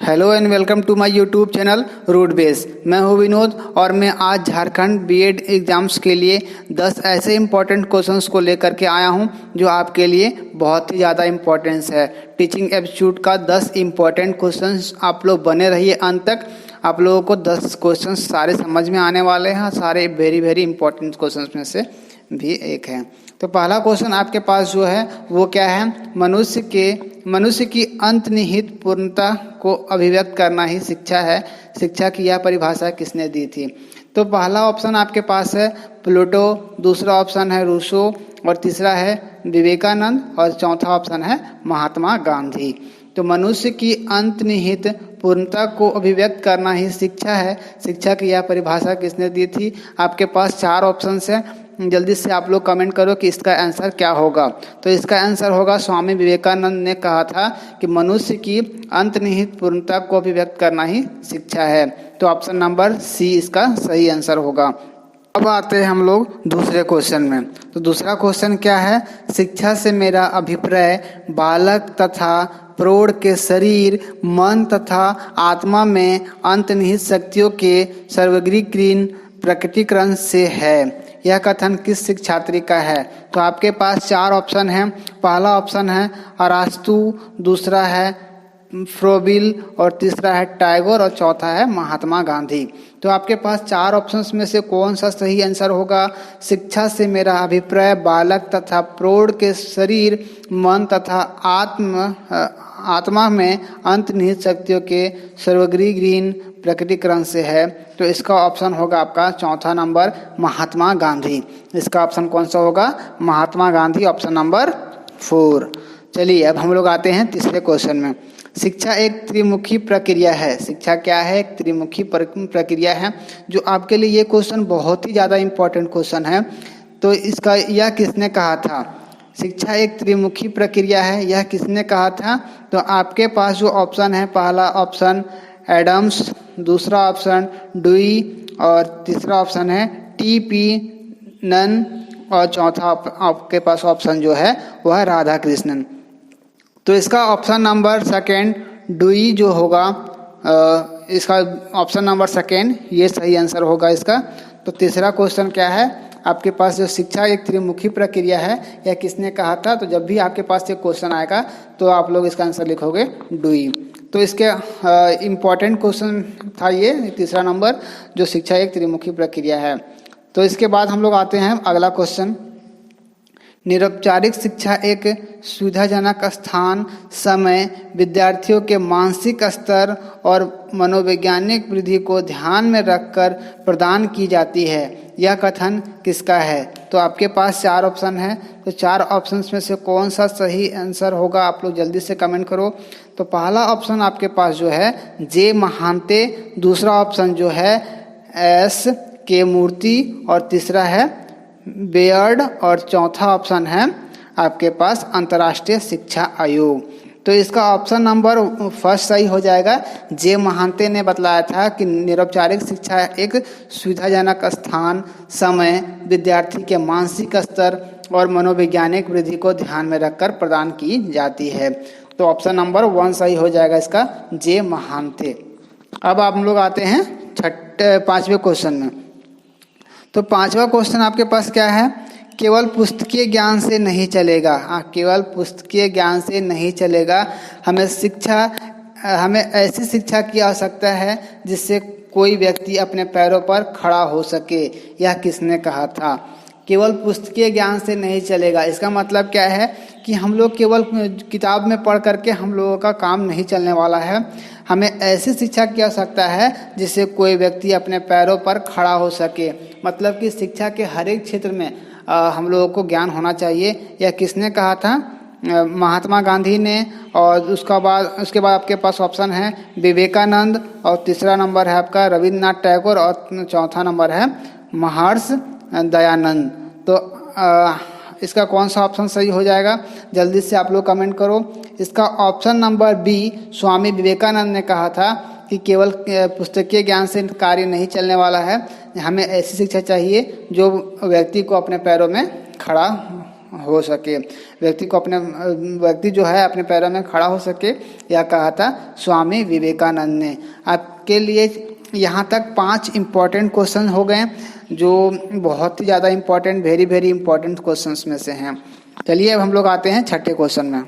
Hello and welcome to my YouTube channel Root Base. मैं हूं विनोद और मैं आज झारखंड बीएड एग्जाम्स के लिए 10 ऐसे इम्पोर्टेंट क्वेश्चंस को लेकर के आया हूं जो आपके लिए बहुत ही ज़्यादा इम्पोर्टेंस है। टीचिंग एप्टीट्यूड का 10 इम्पोर्टेंट क्वेश्चंस आप लोग बने रहिए अंत तक। आप लोगों को 10 क्वेश्चंस सारे समझ में आने वाले हैं। सारे वेरी इंपॉर्टेंट क्वेश्चंस में से भी एक है। तो पहला क्वेश्चन आपके पास जो है वो क्या है, मनुष्य की अंतर्निहित पूर्णता को अभिव्यक्त करना ही शिक्षा है। शिक्षा की यह परिभाषा किसने दी थी? तो पहला ऑप्शन आपके पास है प्लेटो, दूसरा ऑप्शन है रूसो और तीसरा है विवेकानंद और चौथा ऑप्शन है महात्मा गांधी। तो मनुष्य की अंतर्निहित पूर्णता को अभिव्यक्त करना ही शिक्षा है। शिक्षा की यह परिभाषा किसने दी थी? आपके पास 4 ऑप्शंस हैं। जल्दी से आप लोग कमेंट करो कि इसका आंसर क्या होगा। तो इसका आंसर होगा स्वामी विवेकानंद ने कहा था कि मनुष्य की अंतर्निहित पूर्णता को अभिव्यक्त करना ही शिक्षा है। तो ऑप्शन नंबर सी इसका सही आंसर होगा। अब आते हैं हम लोग दूसरे क्वेश्चन में। तो दूसरा क्वेश्चन क्या है, शिक्षा से मेरा अभिप्राय बालक तथा प्रौढ़ के शरीर, मन तथा आत्मा में अंतर्निहित शक्तियों के सर्वग्रीकृत प्रकटीकरण से है। यह कथन किस शिक्षार्थी का है? तो आपके पास 4 ऑप्शन हैं। पहला ऑप्शन है अरास्तु, दूसरा है फ्रोबिल और तीसरा है टैगोर और चौथा है महात्मा गांधी। तो आपके पास 4 ऑप्शंस में से कौन सा सही आंसर होगा? शिक्षा से मेरा अभिप्राय बालक तथा प्रौढ़ के शरीर, मन तथा आत्मा में अंतर्निहित शक्तियों के सर्वग्रीकृत प्रकटीकरण से है। तो इसका ऑप्शन होगा आपका चौथा नंबर महात्मा गांधी। इसका ऑप्शन कौन सा होगा? Mahatma Gandhi, option number 4। चलिए अब हम लोग आते हैं तीसरे क्वेश्चन में। शिक्षा एक त्रिमुखी प्रक्रिया है। शिक्षा क्या है? एक त्रिमुखी प्रक्रिया है। जो आपके लिए ये क्वेश्चन बहुत ही ज़्यादा इम्पोर्टेंट क्वेश्चन है। तो इसका यह किसने कहा था? शिक्षा एक त्रिमुखी प्रक्रिया है, यह किसने कहा था? तो आपके पास जो ऑप्शन है, पहला ऑप्शन एडम्स, दूसरा ऑप्शन डुई और तीसरा ऑप्शन है टी.पी. नन और चौथा आपके पास ऑप्शन जो है वह राधा कृष्णन। तो इसका ऑप्शन नंबर सेकेंड डुई जो होगा, इसका ऑप्शन नंबर सेकेंड ये सही आंसर होगा इसका। तो तीसरा क्वेश्चन क्या है आपके पास, जो शिक्षा एक त्रिमुखी प्रक्रिया है यह किसने कहा था? तो जब भी आपके पास ये क्वेश्चन आएगा तो आप लोग इसका आंसर लिखोगे डुई। तो इसके इम्पॉर्टेंट क्वेश्चन था ये तीसरा नंबर, जो शिक्षा एक त्रिमुखी प्रक्रिया है। तो इसके बाद हम लोग आते हैं अगला क्वेश्चन। निरौपचारिक शिक्षा एक सुविधाजनक स्थान, समय, विद्यार्थियों के मानसिक स्तर और मनोवैज्ञानिक वृद्धि को ध्यान में रखकर प्रदान की जाती है। यह कथन किसका है? तो आपके पास 4 ऑप्शन है। तो 4 ऑप्शंस में से कौन सा सही आंसर होगा? आप लोग जल्दी से कमेंट करो। तो पहला ऑप्शन आपके पास जो है जे महांते, दूसरा ऑप्शन जो है एस के मूर्ति और तीसरा है बेयर्ड और चौथा ऑप्शन है आपके पास अंतर्राष्ट्रीय शिक्षा आयोग। तो इसका ऑप्शन नंबर फर्स्ट सही हो जाएगा। जे महांते ने बतलाया था कि निरौपचारिक शिक्षा एक सुविधाजनक स्थान, समय, विद्यार्थी के मानसिक स्तर और मनोवैज्ञानिक वृद्धि को ध्यान में रखकर प्रदान की जाती है। तो ऑप्शन नंबर 1 सही हो जाएगा इसका, जे महांते। अब आप लोग आते हैं 5वें क्वेश्चन में। तो 5वां क्वेश्चन आपके पास क्या है? केवल पुस्तकीय ज्ञान से नहीं चलेगा। केवल पुस्तकीय ज्ञान से नहीं चलेगा। हमें ऐसी शिक्षा की आवश्यकता है जिससे कोई व्यक्ति अपने पैरों पर खड़ा हो सके। यह किसने कहा था? केवल पुस्तकीय ज्ञान से नहीं चलेगा। इसका मतलब क्या है कि हम लोग केवल किताब में पढ़ करके हम लोगों का काम नहीं चलने वाला है। हमें ऐसी शिक्षा की आवश्यकता है जिससे कोई व्यक्ति अपने पैरों पर खड़ा हो सके। मतलब कि शिक्षा के हर एक क्षेत्र में हम लोगों को ज्ञान होना चाहिए। यह किसने कहा था? महात्मा गांधी ने। और उसके बाद आपके पास ऑप्शन है विवेकानंद और तीसरा नंबर है आपका रविन्द्रनाथ टैगोर और चौथा नंबर है महर्षि दयानंद। तो इसका कौन सा ऑप्शन सही हो जाएगा? जल्दी से आप लोग कमेंट करो। इसका option number B Swami Vivekananda ने कहा था कि केवल पुस्तकीय ज्ञान से कार्य नहीं चलने वाला है। हमें ऐसी शिक्षा चाहिए जो व्यक्ति को अपने पैरों में खड़ा हो सके, व्यक्ति जो है अपने पैरों में खड़ा हो सके, यह कहा था स्वामी विवेकानंद ने। आपके लिए यहाँ तक 5 इम्पॉर्टेंट क्वेश्चन हो गए जो बहुत ही ज़्यादा important, very very important questions में से हैं। चलिए अब हम लोग आते हैं छठे क्वेश्चन में।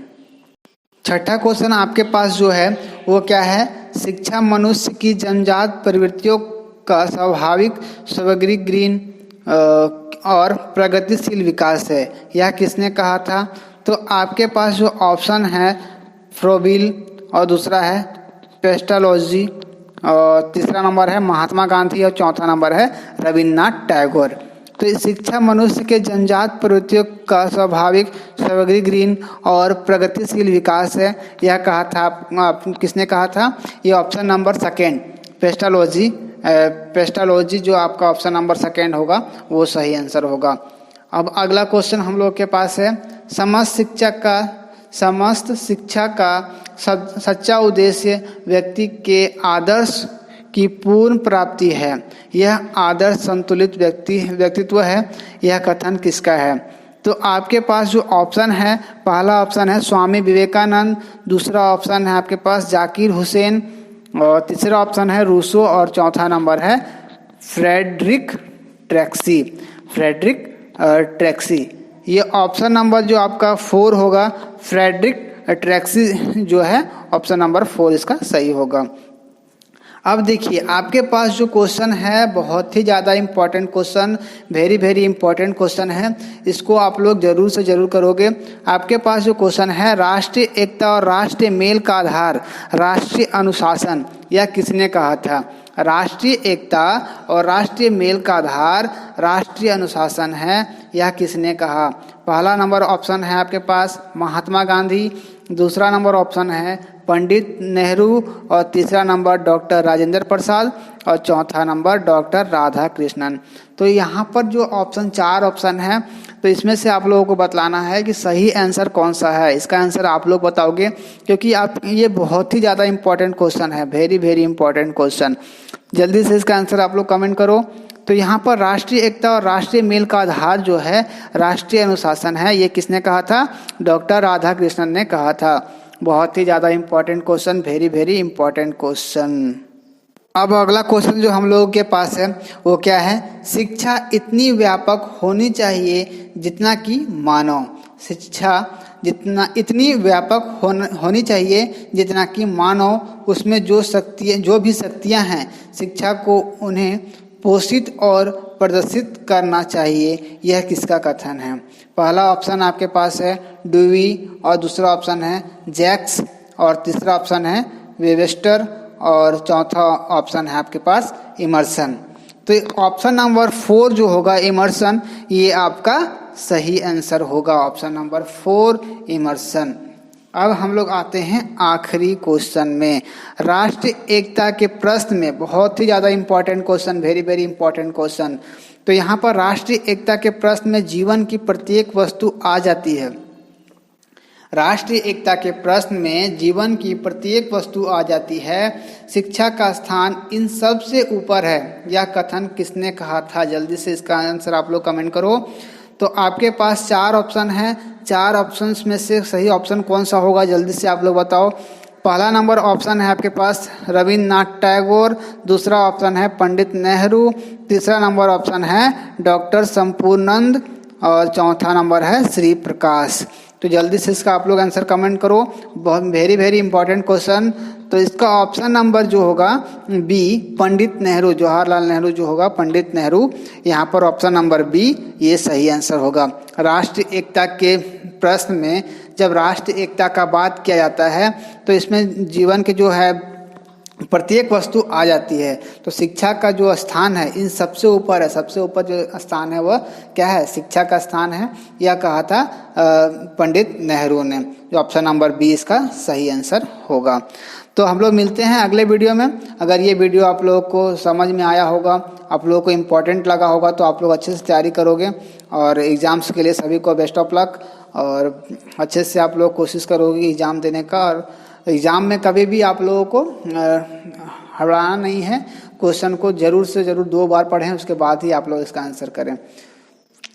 छठा क्वेश्चन आपके पास जो है वो क्या है, शिक्षा मनुष्य की जन्मजात प्रवृत्तियों का स्वाभाविक सर्वांगीण और प्रगतिशील विकास है, यह किसने कहा था? तो आपके पास जो ऑप्शन है फ्रोबिल, और दूसरा है पेस्टालोजी, और तीसरा नंबर है महात्मा गांधी, और चौथा नंबर है रविन्द्रनाथ टैगोर। तो शिक्षा मनुष्य के जन्मजात प्रवृत्तियों का स्वाभाविक सर्वांगीण और प्रगतिशील विकास है, यह कहा था किसने कहा था? ये ऑप्शन नंबर सेकेंड पेस्टालोजी जो आपका ऑप्शन नंबर सेकेंड होगा वो सही आंसर होगा। अब अगला क्वेश्चन हम लोग के पास है, समस्त शिक्षा का सच्चा उद्देश्य व्यक्ति के आदर्श की पूर्ण प्राप्ति है, यह आदर्श संतुलित व्यक्तित्व है, यह कथन किसका है? तो आपके पास जो ऑप्शन है, पहला ऑप्शन है स्वामी विवेकानंद, दूसरा ऑप्शन है आपके पास जाकिर हुसैन, और तीसरा ऑप्शन है रूसो, और चौथा नंबर है फ्रेडरिक ट्रैक्सी। ये ऑप्शन नंबर जो आपका 4 होगा, फ्रेडरिक ट्रैक्सी जो है ऑप्शन नंबर 4 इसका सही होगा। अब देखिए आपके पास जो क्वेश्चन है बहुत ही ज़्यादा important question, very very important question है, इसको आप लोग जरूर से जरूर करोगे। आपके पास जो क्वेश्चन है, राष्ट्रीय एकता और राष्ट्रीय मेल का आधार राष्ट्रीय अनुशासन, यह किसने कहा था? राष्ट्रीय एकता और राष्ट्रीय मेल का आधार राष्ट्रीय अनुशासन है, यह किसने कहा? पहला नंबर ऑप्शन है आपके पास महात्मा गांधी, दूसरा नंबर ऑप्शन है पंडित नेहरू, और तीसरा नंबर डॉक्टर राजेंद्र प्रसाद, और चौथा नंबर डॉक्टर राधा कृष्णन। तो यहाँ पर जो ऑप्शन 4 ऑप्शन है, तो इसमें से आप लोगों को बतलाना है कि सही आंसर कौन सा है। इसका आंसर आप लोग बताओगे, क्योंकि ये बहुत ही ज़्यादा इंपॉर्टेंट क्वेश्चन है, वेरी वेरी इंपॉर्टेंट क्वेश्चन। जल्दी से इसका आंसर आप लोग कमेंट करो। तो यहाँ पर राष्ट्रीय एकता और राष्ट्रीय मेल का आधार जो है राष्ट्रीय अनुशासन है, ये किसने कहा था? डॉक्टर राधा कृष्णन ने कहा था। बहुत ही ज़्यादा important question, very very important question. अब अगला क्वेश्चन जो हम लोगों के पास है वो क्या है, शिक्षा इतनी व्यापक होनी चाहिए जितना कि मानव। शिक्षा इतनी व्यापक होनी चाहिए जितना कि मानव, उसमें जो भी शक्तियाँ हैं शिक्षा को उन्हें पोषित और प्रदर्शित करना चाहिए, यह किसका कथन है? पहला ऑप्शन आपके पास है डुवी, और दूसरा ऑप्शन है जैक्स, और तीसरा ऑप्शन है वेबस्टर, और चौथा ऑप्शन है आपके पास इमर्सन। तो ऑप्शन नंबर 4 जो होगा इमर्सन, ये आपका सही आंसर होगा, ऑप्शन नंबर 4 इमर्सन। अब हम लोग आते हैं आखिरी क्वेश्चन में, राष्ट्रीय एकता के प्रश्न में, बहुत ही ज़्यादा important question, very very important question. तो यहाँ पर राष्ट्रीय एकता के प्रश्न में जीवन की प्रत्येक वस्तु आ जाती है। राष्ट्रीय एकता के प्रश्न में जीवन की प्रत्येक वस्तु आ जाती है, शिक्षा का स्थान इन सब से ऊपर है, यह कथन किसने कहा था? जल्दी से इसका आंसर आप लोग कमेंट करो। तो आपके पास 4 ऑप्शन है, 4 ऑप्शंस में से सही ऑप्शन कौन सा होगा? जल्दी से आप लोग बताओ। पहला नंबर ऑप्शन है आपके पास रविन्द्रनाथ टैगोर, दूसरा ऑप्शन है पंडित नेहरू, तीसरा नंबर ऑप्शन है डॉक्टर संपूर्णानंद, और चौथा नंबर है श्री प्रकाश। तो जल्दी से इसका आप लोग आंसर कमेंट करो, बहुत वेरी वेरी इंपॉर्टेंट क्वेश्चन। तो इसका ऑप्शन नंबर जो होगा बी, पंडित नेहरू, जवाहरलाल नेहरू जो होगा पंडित नेहरू, यहाँ पर ऑप्शन नंबर बी ये सही आंसर होगा। राष्ट्रीय एकता के प्रश्न में जब राष्ट्रीय एकता का बात किया जाता है तो इसमें जीवन के जो है प्रत्येक वस्तु आ जाती है। तो शिक्षा का जो स्थान है इन सबसे ऊपर है, सबसे ऊपर जो स्थान है वह क्या है? शिक्षा का स्थान है, यह कहा था पंडित नेहरू ने, जो ऑप्शन नंबर बी इसका सही आंसर होगा। तो हम लोग मिलते हैं अगले वीडियो में। अगर ये वीडियो आप लोगों को समझ में आया होगा, आप लोगों को इम्पोर्टेंट लगा होगा, तो आप लोग अच्छे से तैयारी करोगे, और एग्ज़ाम्स के लिए सभी को बेस्ट ऑफ लक, और अच्छे से आप लोग कोशिश करोगे एग्ज़ाम देने का। और एग्ज़ाम में कभी भी आप लोगों को हराना नहीं है, क्वेश्चन को ज़रूर से ज़रूर 2 बार पढ़ें, उसके बाद ही आप लोग इसका आंसर करें।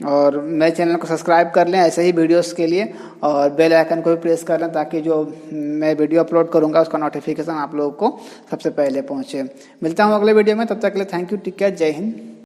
और मेरे चैनल को सब्सक्राइब कर लें ऐसे ही वीडियोस के लिए, और बेल आइकन को भी प्रेस कर लें ताकि जो मैं वीडियो अपलोड करूंगा उसका नोटिफिकेशन आप लोगों को सबसे पहले पहुंचे। मिलता हूं अगले वीडियो में, तब तक के लिए थैंक यू, टेक केयर, जय हिंद।